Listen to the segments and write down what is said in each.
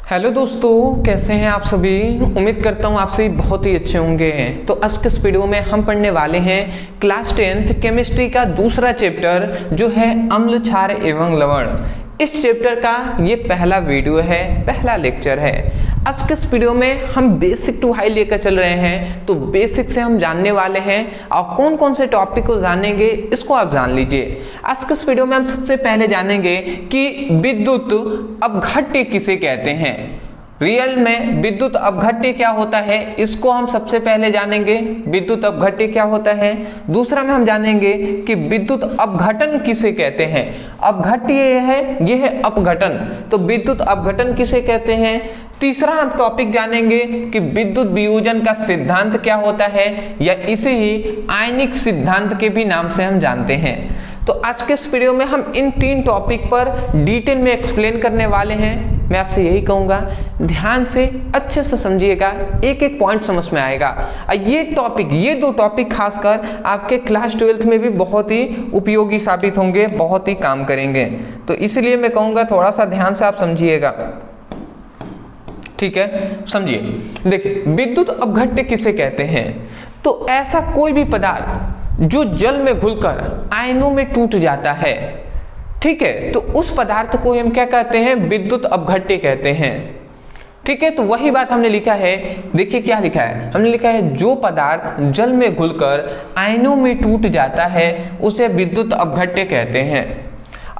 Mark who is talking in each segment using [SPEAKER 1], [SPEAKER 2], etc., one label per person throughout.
[SPEAKER 1] Hello दोस्तों, कैसे हैं आप सभी। उम्मीद करता हूँ आप सभी बहुत ही अच्छे होंगे। तो आज के इस वीडियो में हम पढ़ने वाले हैं क्लास 10th केमिस्ट्री का दूसरा चैप्टर जो है अम्ल, क्षार एवं लवण। इस चैप्टर का ये पहला वीडियो है, पहला लेक्चर है। आज के इस वीडियो में हम बेसिक टू हाई लेकर चल रहे हैं, तो बेसिक से हम जानने वाले हैं और कौन कौन से टॉपिक को जानेंगे इसको आप जान लीजिए। आज के इस वीडियो में हम सबसे पहले जानेंगे कि विद्युत अपघट्य किसे कहते हैं। रियल में विद्युत अपघट्य क्या होता है इसको हम सबसे पहले जानेंगे, विद्युत अपघट्य क्या होता है। दूसरा में हम जानेंगे कि विद्युत अपघटन किसे कहते हैं। अपघट्य ये है अपघटन, तो विद्युत अपघटन किसे कहते हैं। तीसरा हम टॉपिक जानेंगे कि विद्युत वियोजन का सिद्धांत क्या होता है, या इसे ही आयनिक सिद्धांत के भी नाम से हम जानते हैं। तो आज के इस वीडियो में हम इन तीन टॉपिक पर डिटेल में एक्सप्लेन करने वाले हैं। मैं आपसे यही कहूंगा ध्यान से अच्छे से समझिएगा, एक एक पॉइंट समझ में आएगा। ये दो टॉपिक खासकर आपके क्लास 12th में भी बहुत ही उपयोगी साबित होंगे, बहुत ही काम करेंगे। तो इसलिए मैं कहूंगा थोड़ा सा ध्यान से आप समझिएगा, ठीक है। समझिए, देखिए विद्युत अपघट्य किसे कहते हैं। तो ऐसा कोई भी पदार्थ जो जल में घुलकर आयनों में टूट जाता है, ठीक है, तो उस पदार्थ को हम क्या कहते हैं, विद्युत अपघट्य कहते हैं। ठीक है, तो वही बात हमने लिखा है। देखिए क्या लिखा है, हमने लिखा है जो पदार्थ जल में घुलकर आयनों में टूट जाता है उसे विद्युत अपघट्य कहते हैं।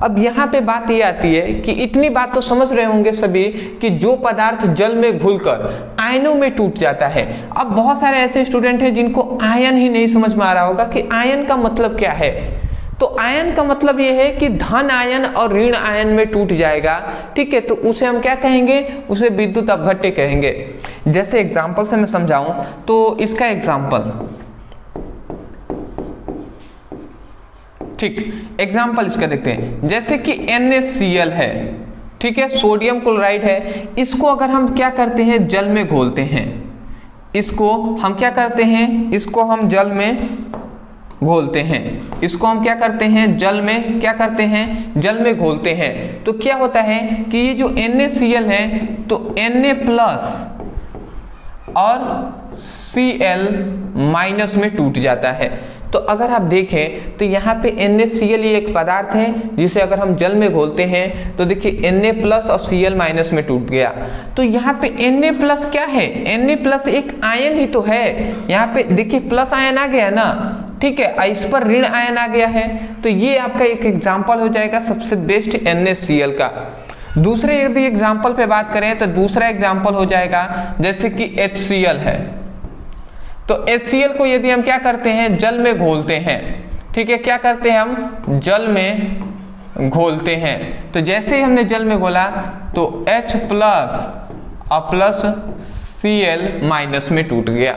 [SPEAKER 1] अब यहाँ पे बात ये आती है कि इतनी बात तो समझ रहे होंगे सभी कि जो पदार्थ जल में घुलकर आयनों में टूट जाता है। अब बहुत सारे ऐसे स्टूडेंट हैं जिनको आयन ही नहीं समझ में आ रहा होगा कि आयन का मतलब क्या है। तो आयन का मतलब ये है कि धन आयन और ऋण आयन में टूट जाएगा, ठीक है, तो उसे हम क्या कहेंगे, उसे विद्युत अपघट्य कहेंगे। जैसे एग्जाम्पल से मैं समझाऊं तो इसका एग्जाम्पल, ठीक, एग्जाम्पल इसका देखते हैं। जैसे कि NaCl है, ठीक है, सोडियम क्लोराइड है। इसको अगर हम क्या करते हैं, जल में घोलते हैं, इसको हम क्या करते हैं, इसको हम जल में घोलते हैं, इसको हम क्या करते हैं, जल में क्या करते हैं, जल में घोलते हैं। तो क्या होता है कि ये जो NaCl है तो Na प्लस और Cl माइनस में टूट जाता है। तो अगर आप देखें तो यहाँ पे NaCl ये एक पदार्थ है जिसे अगर हम जल में घोलते हैं तो देखिए Na प्लस और Cl माइनस में टूट गया। तो यहाँ पे Na प्लस क्या है, Na प्लस एक आयन ही तो है। यहाँ पे देखिए प्लस आयन आ गया ना, ठीक है, इस पर ऋण आयन आ गया है। तो ये आपका एक एग्जाम्पल हो जाएगा सबसे बेस्ट NaCl का। दूसरे यदि एग्जाम्पल पे बात करें तो दूसरा एग्जाम्पल हो जाएगा जैसे कि HCl है। तो HCl को यदि हम क्या करते हैं, जल में घोलते हैं, ठीक है, क्या करते हैं, हम जल में घोलते हैं। तो जैसे ही हमने जल में घोला तो H प्लस और प्लस Cl माइनस में टूट गया।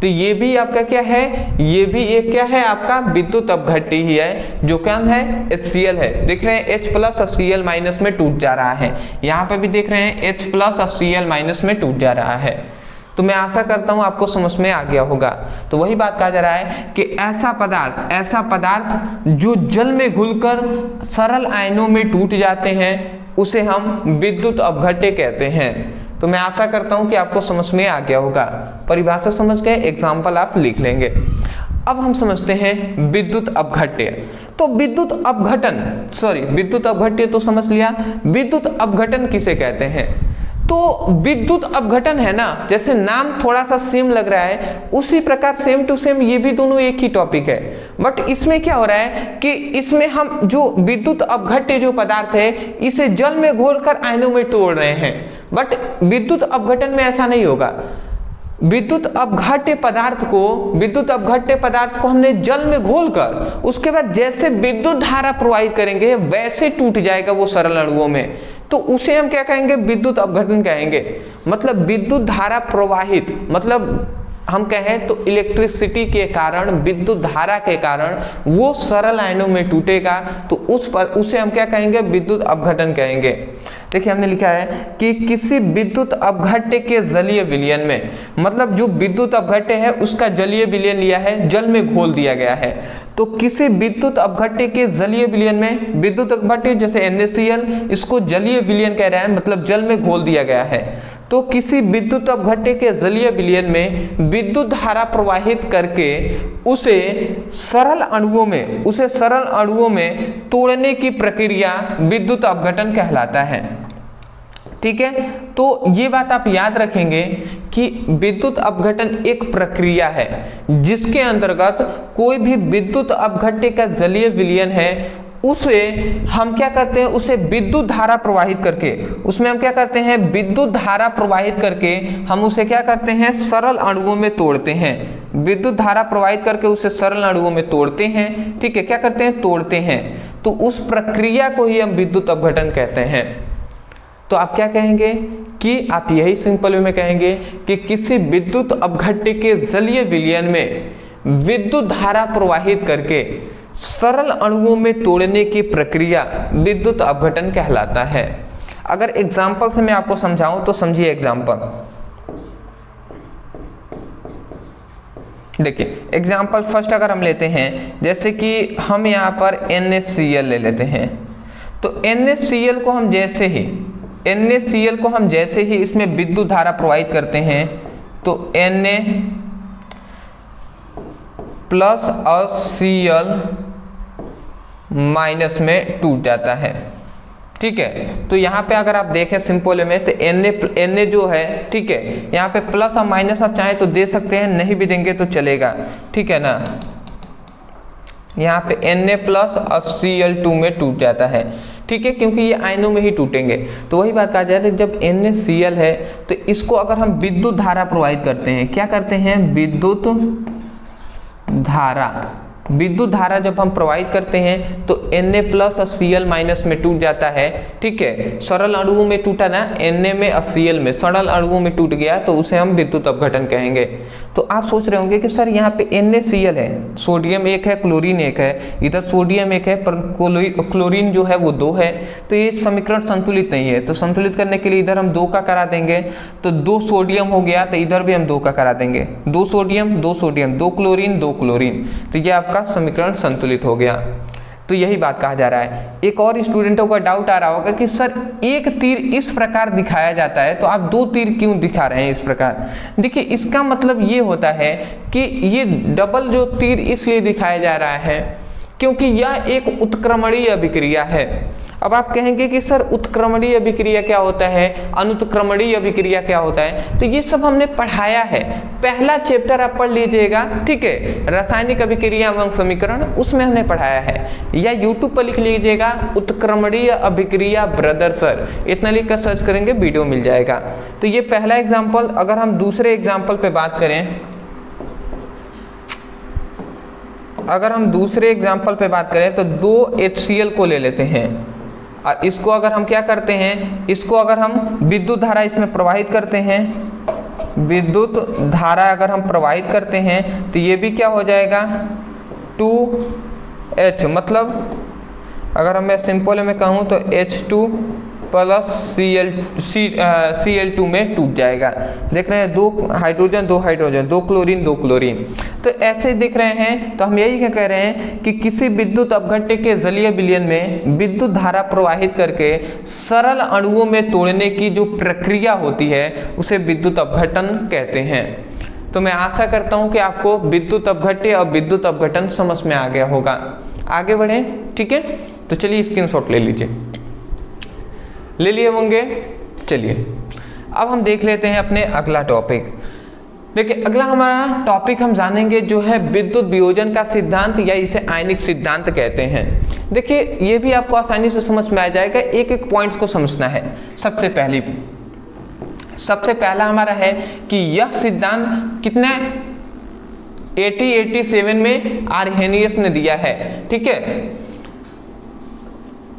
[SPEAKER 1] तो ये भी आपका क्या है, ये भी एक क्या है, आपका विद्युत अपघट्य ही है, जो क्या है, HCl है। देख रहे हैं H प्लस और Cl माइनस में टूट जा रहा है। यहाँ पे भी देख रहे हैं H प्लस और Cl माइनस में टूट जा रहा है। तो मैं आशा करता हूं आपको समझ में आ गया होगा। तो वही बात कहा जा रहा है कि ऐसा पदार्थ जो जल में घुलकर सरल आयनों में टूट जाते हैं उसे हम विद्युत अपघट्य कहते हैं। तो मैं आशा करता हूं कि आपको समझ में आ गया होगा। परिभाषा समझ गए, एग्जाम्पल आप लिख लेंगे। अब हम समझते हैं विद्युत अपघट्य। तो विद्युत अपघट्य तो समझ लिया, विद्युत अपघटन किसे कहते हैं। तो विद्युत अपघटन है ना, जैसे नाम थोड़ा सा सेम लग रहा है उसी प्रकार सेम टू सेम ये भी दोनों एक ही टॉपिक है। बट इसमें क्या हो रहा है कि इसमें हम जो विद्युत अपघट्य जो पदार्थ है इसे जल में घोलकर आयनों में तोड़ रहे हैं। बट विद्युत अपघटन में ऐसा नहीं होगा। विद्युत अपघट्य पदार्थ को हमने जल में घोलकर उसके बाद जैसे विद्युत धारा प्रवाहित करेंगे वैसे टूट जाएगा वो सरल अणुओं में, तो उसे हम क्या कहेंगे, विद्युत अपघटन कहेंगे। मतलब विद्युत धारा प्रवाहित, मतलब हम कहें तो इलेक्ट्रिसिटी के कारण, विद्युत धारा के कारण वो सरल आयनों में टूटेगा, तो उसे हम क्या कहेंगे, विद्युत अपघटन कहेंगे। देखिए हमने लिखा है कि किसी विद्युत अपघट्य के जलीय विलयन में, मतलब जो विद्युत अपघट्य है उसका जलीय विलयन लिया है, जल में घोल दिया गया है। तो किसी विद्युत अपघट्य के जलीय विलयन में, विद्युत अपघट्य जैसे NaCl, इसको जलीय विलयन कह रहा है, मतलब जल में घोल दिया गया है। तो किसी विद्युत अपघट्य के जलीय विलयन में विद्युत धारा प्रवाहित करके उसे सरल अणुओं में तोड़ने की प्रक्रिया विद्युत अपघटन कहलाता है। ठीक है, तो ये बात आप याद रखेंगे कि विद्युत अपघटन एक प्रक्रिया है जिसके अंतर्गत कोई भी विद्युत अपघट्य का जलीय विलयन है, उसे हम क्या करते हैं, उसे विद्युत धारा प्रवाहित करके, उसमें हम क्या करते हैं, विद्युत धारा प्रवाहित करके हम उसे क्या करते हैं, सरल अणुओं में तोड़ते हैं। विद्युत धारा प्रवाहित करके उसे सरल अणुओं में तोड़ते हैं। ठीक है, क्या करते हैं, तोड़ते हैं। तो उस प्रक्रिया को ही हम विद्युत अपघटन कहते हैं। तो आप क्या कहेंगे कि आप यही सिंपल वे में कहेंगे कि किसी विद्युत अपघट्य के जलीय विलयन में विद्युत धारा प्रवाहित करके सरल अणुओं में तोड़ने की प्रक्रिया विद्युत अपघटन कहलाता है। अगर एग्जाम्पल से मैं आपको समझाऊं तो समझिए एग्जाम्पल। देखिए एग्जाम्पल फर्स्ट अगर हम लेते हैं, जैसे कि हम यहाँ पर NaCl ले लेते हैं। तो NaCl को हम जैसे ही इसमें विद्युत धारा प्रवाहित करते हैं तो Na प्लस और Cl माइनस में टूट जाता है। ठीक है, तो यहाँ पे अगर आप देखें सिंपल में तो Na जो है, ठीक है, यहाँ पे प्लस और माइनस आप चाहें तो दे सकते हैं, नहीं भी देंगे तो चलेगा। ठीक है ना, यहाँ पे Na प्लस और Cl2 में टूट जाता है। ठीक है, क्योंकि ये आयनों में ही टूटेंगे। तो वही बात कहा जाए, जब NaCl है तो इसको अगर हम विद्युत धारा प्रवाहित करते हैं, क्या करते हैं, विद्युत धारा जब हम प्रवाहित करते हैं तो Na प्लस और Cl माइनस में टूट जाता है। ठीक है, सरल अणुओं में टूटा ना, Na में और Cl में सरल अणुओं में टूट गया, तो उसे हम विद्युत अपघटन कहेंगे। तो आप सोच रहे होंगे कि सर यहाँ पे NaCl है, सोडियम एक है, क्लोरीन एक है, इधर सोडियम एक है पर क्लोरीन जो है वो 2 है, तो ये समीकरण संतुलित नहीं है। तो संतुलित करने के लिए इधर हम 2 का करा देंगे, तो 2 सोडियम हो गया, तो इधर भी हम 2 का करा देंगे, 2 सोडियम 2 सोडियम, 2 क्लोरीन 2 क्लोरीन, तो ये आपका समीकरण संतुलित हो गया। तो यही बात कहा जा रहा है। एक और स्टूडेंटों का डाउट आ रहा होगा कि सर एक तीर इस प्रकार दिखाया जाता है तो आप 2 तीर क्यों दिखा रहे हैं इस प्रकार। देखिए इसका मतलब ये होता है कि ये डबल जो तीर इसलिए दिखाया जा रहा है क्योंकि यह एक उत्क्रमणीय अभिक्रिया है। अब आप कहेंगे कि सर उत्क्रमणीय अभिक्रिया क्या होता है, अनुत्क्रमणीय अभिक्रिया क्या होता है, तो ये सब हमने पढ़ाया है, पहला चैप्टर आप पढ़ लीजिएगा। ठीक है, रासायनिक अभिक्रिया एवं समीकरण, उसमें हमने पढ़ाया है, या यूट्यूब पर लिख लीजिएगा उत्क्रमणीय अभिक्रिया ब्रदर सर, इतना लिख कर सर्च करेंगे वीडियो मिल जाएगा। तो ये पहला एग्जाम्पल। अगर हम दूसरे एग्जाम्पल पे बात करें, तो 2 HCl को ले लेते हैं, और इसको अगर हम क्या करते हैं, इसको अगर हम विद्युत धारा इसमें प्रवाहित करते हैं, विद्युत धारा अगर हम प्रवाहित करते हैं तो ये भी क्या हो जाएगा 2H, मतलब अगर मैं सिंपल में कहूँ तो H2 प्लस Cl2 में टूट जाएगा। देख रहे हैं 2 हाइड्रोजन 2 क्लोरीन 2 क्लोरीन। तो ऐसे देख रहे हैं, तो हम यही कह रहे हैं कि किसी विद्युत अपघट्य के जलीय विलयन में विद्युत धारा प्रवाहित करके सरल अणुओं में तोड़ने की जो प्रक्रिया होती है उसे विद्युत अपघटन कहते हैं। तो मैं आशा करता हूं कि आपको विद्युत अपघट्य और विद्युत अपघटन समझ में आ गया होगा। आगे बढ़े, ठीक है, तो चलिए स्क्रीनशॉट ले लीजिए, ले लिए होंगे। चलिए अब हम देख लेते हैं अपने अगला टॉपिक। देखिए अगला हमारा टॉपिक हम जानेंगे जो है विद्युत वियोजन का सिद्धांत, या इसे आयनिक सिद्धांत कहते हैं। देखिए ये भी आपको आसानी से समझ में आ जाएगा, एक एक पॉइंट्स को समझना है। सबसे पहला हमारा है कि यह सिद्धांत कितना 1887 में आर्हेनियस ने दिया है। ठीक है,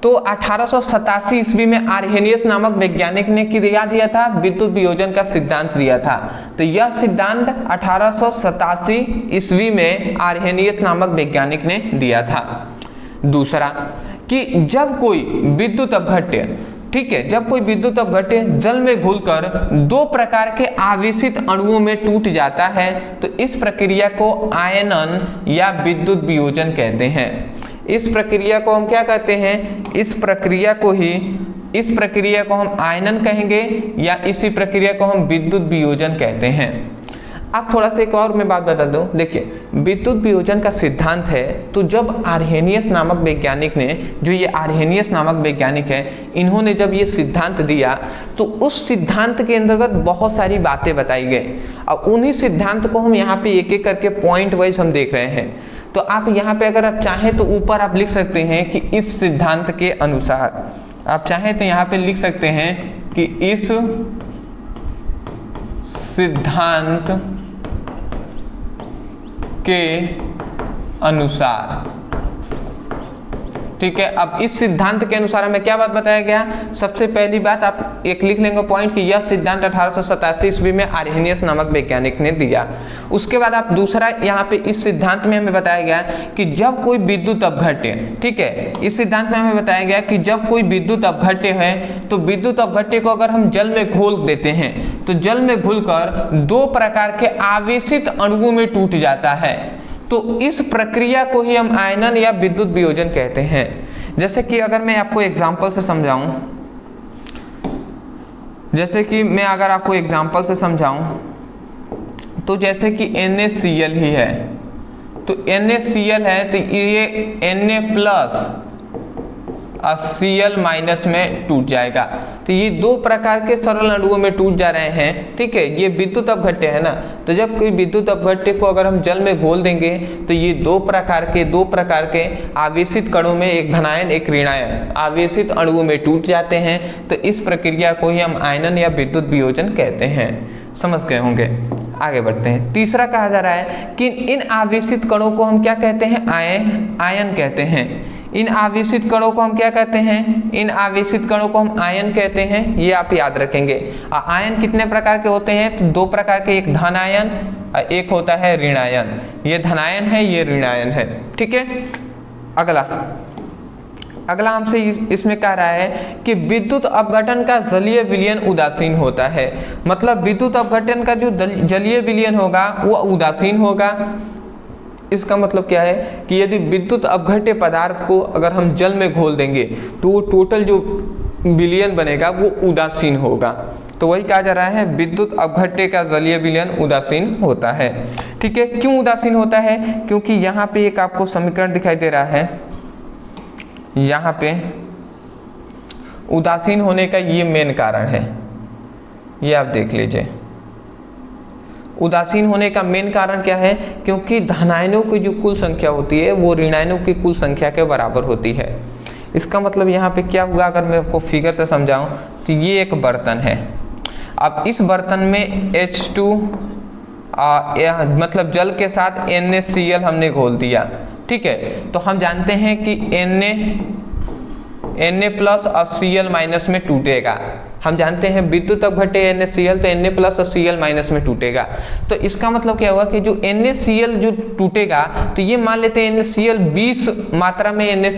[SPEAKER 1] तो 1887 ईस्वी में आर्हेनियस नामक वैज्ञानिक ने क्या दिया था? विद्युत वियोजन का सिद्धांत दिया था। तो यह सिद्धांत 1887 ईस्वी में आर्हेनियस नामक वैज्ञानिक ने दिया था। दूसरा कि जब कोई विद्युत अपघट्य, ठीक है, जब कोई विद्युत अपघट्य जल में घुलकर दो प्रकार के आवेशित अणुओं में टूट जाता है तो इस प्रक्रिया को आयनन या विद्युत वियोजन कहते हैं। इस प्रक्रिया को हम क्या कहते हैं? इस प्रक्रिया को हम आयनन कहेंगे या इसी प्रक्रिया को हम विद्युत वियोजन कहते हैं। अब थोड़ा सा एक और मैं बात बता दूं, देखिए विद्युत वियोजन का सिद्धांत है तो जब आर्हेनियस नामक वैज्ञानिक ने, जो ये आर्हेनियस नामक वैज्ञानिक है, इन्होंने जब ये सिद्धांत दिया तो उस सिद्धांत के अंतर्गत बहुत सारी बातें बताई गई। अब उन्हीं सिद्धांत को हम यहाँ पे एक एक करके पॉइंट वाइज हम देख रहे हैं। तो आप यहाँ पे अगर आप चाहें तो ऊपर आप लिख सकते हैं कि इस सिद्धांत के अनुसार, आप चाहें तो यहाँ पे लिख सकते हैं कि इस सिद्धांत के अनुसार, ठीक है। अब इस सिद्धांत के अनुसार हमें क्या बात बताया गया? सबसे पहली बात आप एक लिख लेंगे पॉइंट कि यह सिद्धांत 1887 ईस्वी में आर्हेनियस नामक वैज्ञानिक ने दिया। उसके बाद आप दूसरा यहाँ पे इस सिद्धांत में हमें बताया गया कि जब कोई विद्युत अपघट्य, ठीक है, इस सिद्धांत में हमें बताया गया कि जब कोई विद्युत अपघट्य है तो विद्युत अपघट्य को अगर हम जल में घोल देते हैं तो जल में घुलकर दो प्रकार के आवेशित अणुओं में टूट जाता है। तो इस प्रक्रिया को ही हम आयनन या विद्युत वियोजन कहते हैं। जैसे कि अगर मैं आपको एग्जांपल से समझाऊं, तो जैसे कि NaCl ही है, तो NaCl है तो ये Na+ और Cl- में टूट जाएगा। तो ये दो प्रकार के सरल अणुओं में टूट जा रहे हैं, ठीक है। ये विद्युत अपघट्य है ना, तो जब कोई विद्युत अपघट्य को अगर हम जल में घोल देंगे तो ये दो प्रकार के आवेशित कणों में, एक धनायन एक ऋणायन, आवेशित अणुओं में टूट जाते हैं। तो इस प्रक्रिया को ही हम आयनन या विद्युत वियोजन कहते हैं। समझ गए होंगे। आगे बढ़ते हैं। तीसरा कहा जा रहा है कि इन आवेशित कणों को हम क्या कहते हैं? आयन कहते हैं। इन आवेशित कणों को हम क्या कहते हैं? इन आवेशित कणों को हम आयन कहते हैं। ये आप याद रखेंगे। आयन कितने प्रकार के होते हैं? तो दो प्रकार के, एक धनायन और एक होता है ऋणायन। ये धनायन है, ये ऋणायन है, ठीक है। अगला हमसे इसमें कह रहा है कि विद्युत अपघटन का जलीय विलयन उदासीन होता है। मतलब विद्युत अपघटन का जो जलीय विलयन होगा वो उदासीन होगा। इसका मतलब क्या है कि यदि विद्युत अपघट्य पदार्थ को अगर हम जल में घोल देंगे तो टोटल जो विलयन बनेगा वो उदासीन होगा। तो वही कहा जा रहा है विद्युत अपघट्य का जलीय विलयन उदासीन होता है, ठीक है। क्यों उदासीन होता है? क्योंकि यहाँ पे एक आपको समीकरण दिखाई दे रहा है, यहाँ पे उदासीन होने का ये मेन कारण है, ये आप देख लीजिए। उदासीन होने का मेन कारण क्या है? क्योंकि धनायनों की जो कुल संख्या होती है वो ऋणायनों की कुल संख्या के बराबर होती है। इसका मतलब यहाँ पे क्या हुआ, अगर मैं आपको फिगर से समझाऊं तो ये एक बर्तन है। अब इस बर्तन में H2 मतलब जल के साथ NaCl हमने घोल दिया, ठीक है। तो हम जानते हैं कि Na+ और Cl- में टूटेगा। हम जानते हैं विद्युत अपघट्य NaCl तो Na+ और Cl- में टूटेगा। तो इसका मतलब क्या हुआ कि जो NaCl जो टूटेगा तो ये मान लेते हैं NaCl 20 मात्रा में Na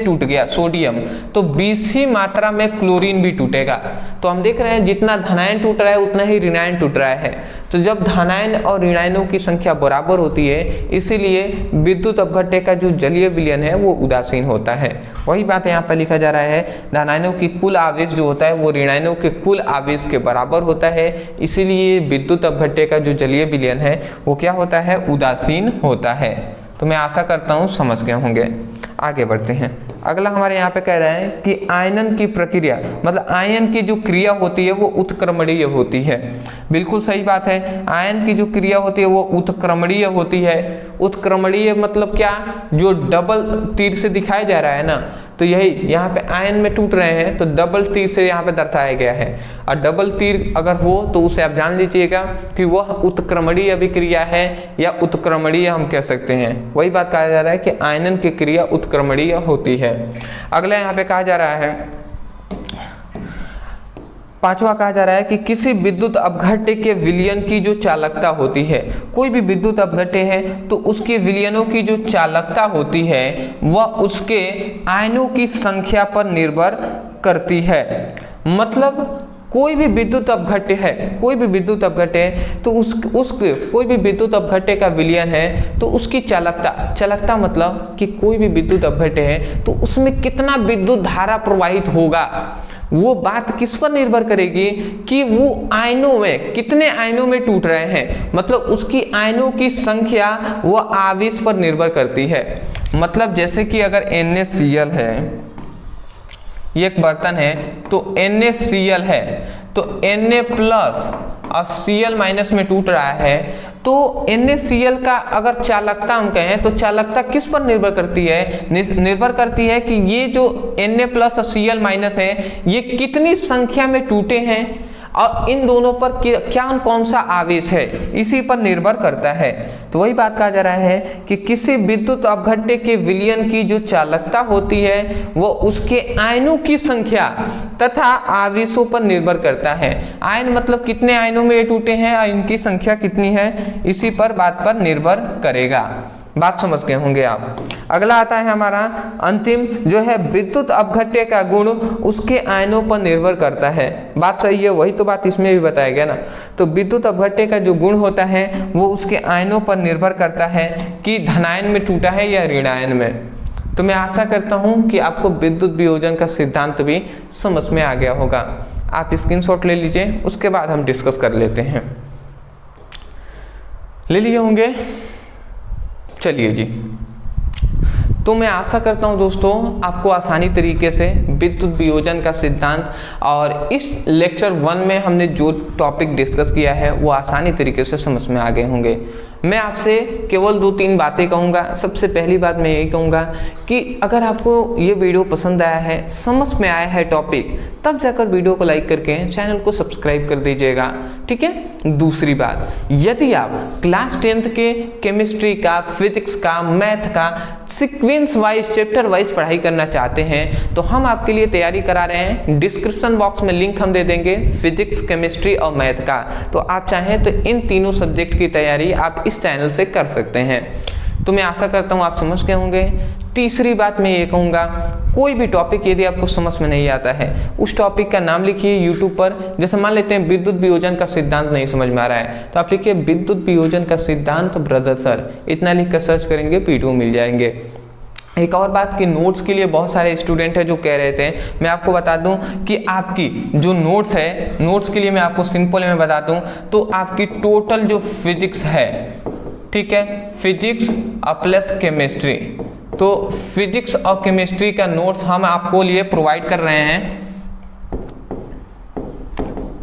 [SPEAKER 1] टूट गया सोडियम, तो 20 ही मात्रा में क्लोरीन भी टूटेगा। तो हम देख रहे हैं जितना धनायन टूट रहा है उतना ही ऋणायन टूट रहा है। तो जब धनायन और ऋणायनों की संख्या बराबर होती है इसीलिए विद्युत अपघट्य का जो जलीय विलयन है वो उदासीन होता है। वही बात यहाँ पर लिखा जा रहा है, धनायनों की कुल आवेश जो होता है वो ऋणायनों के कुल आवेश के बराबर होता है, इसीलिए विद्युत अपघट्य का जो जलीय विलयन है वो क्या होता है? उदासीन होता है। तो मैं आशा करता हूँ समझ गए होंगे। आगे बढ़ते हैं। अगला हमारे यहाँ पे कह रहा है कि आयनन की प्रक्रिया, मतलब आयन की जो क्रिया होती है वो उत्क्रमणीय होती है। बिल्कुल सही बात है, आयन की जो क्रिया होती है वो उत्क्रमणीय होती है। उत्क्रमणीय मतलब क्या? जो डबल तीर से दिखाया जा रहा है ना, तो यही यहाँ पे आयन में टूट रहे हैं तो डबल तीर से यहाँ पे दर्शाया गया है। और डबल तीर अगर हो तो उसे आप जान लीजिएगा कि वह उत्क्रमणीय अभिक्रिया है या उत्क्रमणीय हम कह सकते हैं। वही बात कहा जा रहा है कि आयनन की क्रिया उत्क्रमणीय होती है। अगला यहाँ पे कहा जा रहा है, पांचवा कहा जा रहा है कि किसी विद्युत अपघट्य के विलयन की जो चालकता होती है, कोई भी विद्युत अपघट्य है तो उसके विलयनों की जो चालकता होती है वह उसके आयनों की संख्या पर निर्भर करती है। मतलब कोई भी विद्युत अपघट्य है, कोई भी विद्युत अपघट्य है तो कोई भी विद्युत अपघट्य का विलयन है तो उसकी चालकता मतलब कि कोई भी विद्युत अपघट्य है तो उसमें कितना विद्युत धारा प्रवाहित होगा, वो बात किस पर निर्भर करेगी कि वो आयनों में कितने आयनों में टूट रहे हैं, मतलब उसकी आयनों की संख्या वो आवेश पर निर्भर करती है। मतलब जैसे कि अगर NaCl है, ये एक बर्तन है तो NaCl है तो Na प्लस और Cl माइनस में टूट रहा है तो NaCl का अगर चालकता हम कहें तो चालकता किस पर निर्भर करती है, निर्भर करती है कि ये जो Na प्लस और Cl माइनस है ये कितनी संख्या में टूटे हैं और इन दोनों पर क्या कौन सा आवेश है, इसी पर निर्भर करता है। तो वही बात कहा जा रहा है कि किसी विद्युत अपघट्य के विलयन की जो चालकता होती है वो उसके आयनों की संख्या तथा आवेशों पर निर्भर करता है। आयन मतलब कितने आयनों में ये टूटे हैं और इनकी संख्या कितनी है, इसी पर बात पर निर्भर करेगा। बात समझ गए होंगे आप। अगला आता है हमारा अंतिम जो है विद्युत अपघट्य का गुण उसके आयनों पर निर्भर करता है। बात सही है, वही तो बात इसमें भी बताया गया ना। तो विद्युत अपघट्य का जो गुण होता है वो उसके आयनों पर निर्भर करता है कि धनायन में टूटा है या ऋणायन में। तो मैं आशा करता हूं कि आपको विद्युत वियोजन का सिद्धांत भी समझ में आ गया होगा। आप स्क्रीनशॉट ले लीजिए, उसके बाद हम डिस्कस कर लेते हैं। ले लिए होंगे? चलिए जी, तो मैं आशा करता हूं दोस्तों आपको आसानी तरीके से विद्युत वियोजन का सिद्धांत और इस लेक्चर 1 में हमने जो टॉपिक डिस्कस किया है वो आसानी तरीके से समझ में आ गए होंगे। मैं आपसे केवल 2-3 बातें कहूँगा। सबसे पहली बात मैं यही कहूँगा कि अगर आपको ये वीडियो पसंद आया है, समझ में आया है टॉपिक, तब जाकर वीडियो को लाइक करके चैनल को सब्सक्राइब कर दीजिएगा, ठीक है। दूसरी बात, यदि आप क्लास 10th के केमिस्ट्री का, फिजिक्स का, मैथ का सीक्वेंस वाइज, चैप्टर वाइज पढ़ाई करना चाहते हैं तो हम आपके लिए तैयारी करा रहे हैं। डिस्क्रिप्शन बॉक्स में लिंक हम दे देंगे फिजिक्स, केमिस्ट्री और मैथ का। तो आप चाहें तो इन तीनों सब्जेक्ट की तैयारी आप इस चैनल से कर सकते हैं। तो मैं आशा करता हूँ आप समझ गए होंगे। तीसरी बात मैं ये कहूँगा, कोई भी टॉपिक यदि आपको समझ में नहीं आता है उस टॉपिक का नाम लिखिए यूट्यूब पर। जैसे मान लेते हैं विद्युत वियोजन का सिद्धांत नहीं समझ में आ रहा है तो आप लिखिए विद्युत वियोजन का सिद्धांत ब्रदर सर, इतना लिख कर सर्च करेंगे, वीडियो मिल जाएंगे। एक और बात कि नोट्स के लिए बहुत सारे स्टूडेंट हैं जो कह रहे थे, मैं आपको बता दूं कि आपकी जो नोट्स है, नोट्स के लिए मैं आपको सिंपल में बता दूं तो आपकी टोटल जो फिजिक्स है, ठीक है, फिजिक्स प्लस केमिस्ट्री, तो फिजिक्स और केमिस्ट्री का नोट्स हम आपको लिए प्रोवाइड कर रहे हैं,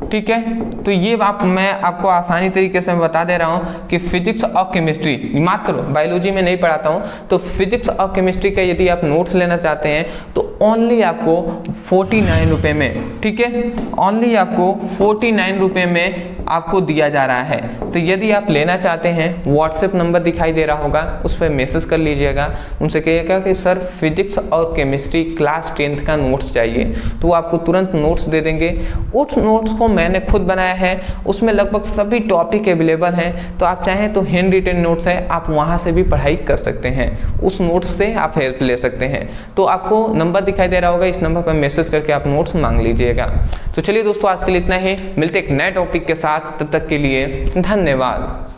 [SPEAKER 1] ठीक है। तो ये मैं आपको आसानी तरीके से मैं बता दे रहा हूँ कि फिजिक्स और केमिस्ट्री, मात्र बायोलॉजी में नहीं पढ़ाता हूँ, तो फिजिक्स और केमिस्ट्री का यदि आप नोट्स लेना चाहते हैं तो ओनली आपको 49 रुपये में, ठीक है, ओनली आपको 49 रुपये में आपको दिया जा रहा है। तो यदि आप लेना चाहते हैं, व्हाट्सएप नंबर दिखाई दे रहा होगा, उस पर मैसेज कर लीजिएगा, उनसे कहिएगा कि सर फिजिक्स और केमिस्ट्री क्लास 10th का नोट्स चाहिए, तो वो आपको तुरंत नोट्स दे देंगे। उस नोट्स को मैंने खुद बनाया है, उसमें लगभग सभी टॉपिक अवेलेबल हैं। तो आप चाहें तो हैंड रिटन नोट्स है, आप वहाँ से भी पढ़ाई कर सकते हैं, उस नोट्स से आप हेल्प ले सकते हैं। तो आपको नंबर दिखाई दे रहा होगा, इस नंबर पर मैसेज करके आप नोट्स मांग लीजिएगा। तो चलिए दोस्तों, आज के लिए इतना ही, मिलते एक नए टॉपिक के साथ, तब तक के लिए धन्यवाद।